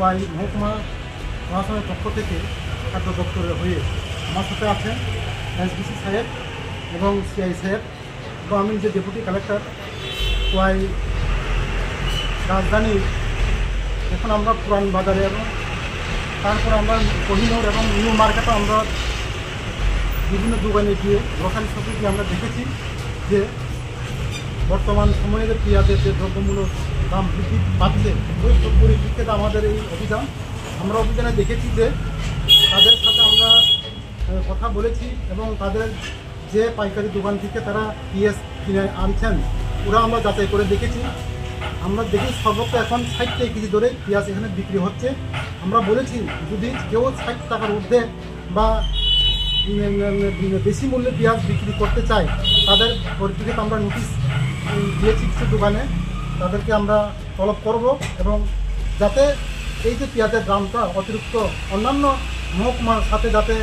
তাই মহকুমা প্রশাসনের পক্ষ থেকে খাদ্য দপ্তরের হয়ে আমার সাথে আছেন এসডিসি সাহেব এবং সিআই সাহেব এবং আমি যে ডেপুটি কালেক্টর ওয়াই রাজধানীর এখন আমরা পুরান বাজারে এবং তারপর আমরা কোহিনুর এবং নিউ মার্কেটে আমরা বিভিন্ন দোকানে গিয়ে গ্রোসারি শপে গিয়ে আমরা দেখেছি যে বর্তমান সময়ে যে পেঁয়াজের যে দ্রব্যমূল্য দাম বৃদ্ধি পাচ্ছে ওই পরিপ্রেক্ষিতে আমাদের এই অভিযান আমরা অভিযানে দেখেছি যে তাদের সাথে আমরা কথা বলেছি এবং তাদের যে পাইকারি দোকান থেকে তারা পেঁয়াজ কিনে আনছেন ওরা আমরা যাচাই করে দেখেছি। আমরা দেখি সর্বোচ্চ এখন 60 টাকা কেজি ধরে পেঁয়াজ এখানে বিক্রি হচ্ছে। আমরা বলেছি যদি কেউ 60 টাকার ঊর্ধ্বে বা বেশি মূল্যে পেঁয়াজ বিক্রি করতে চায় তাদের পরিপ্রেক্ষিতে আমরা নোটিশ দিয়েছি কিছু দোকানে, তাদেরকে আমরা তলব করব এবং যাতে এই যে পেঁয়াজের দামটা অতিরিক্ত অন্যান্য মহকুমার সাথে যাতে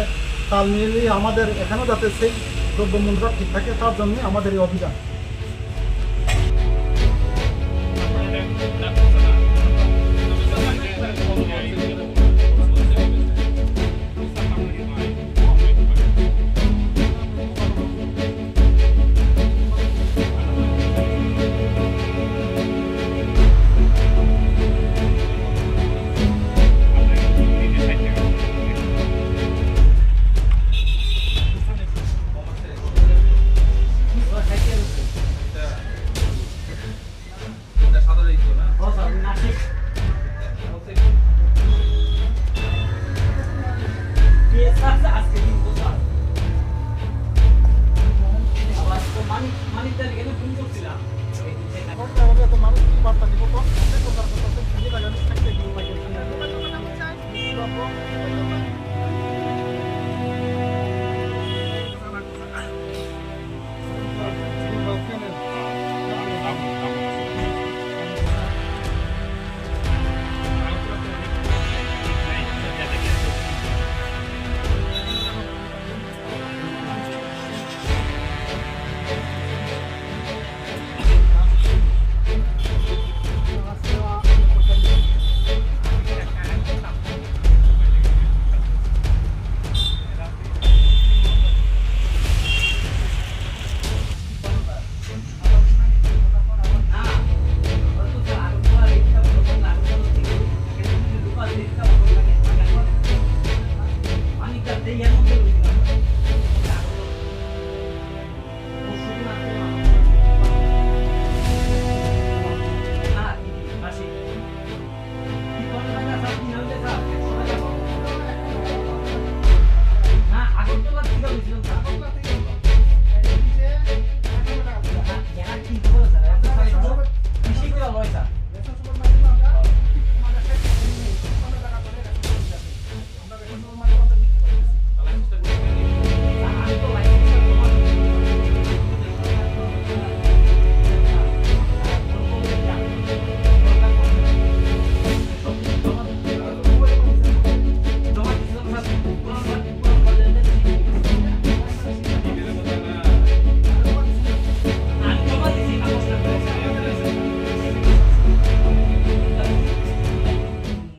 তাল মিলিয়ে আমাদের এখানেও যাতে সেই দ্রব্যমূল্যটা ঠিক থাকে তার জন্যই আমাদের এই অভিযান।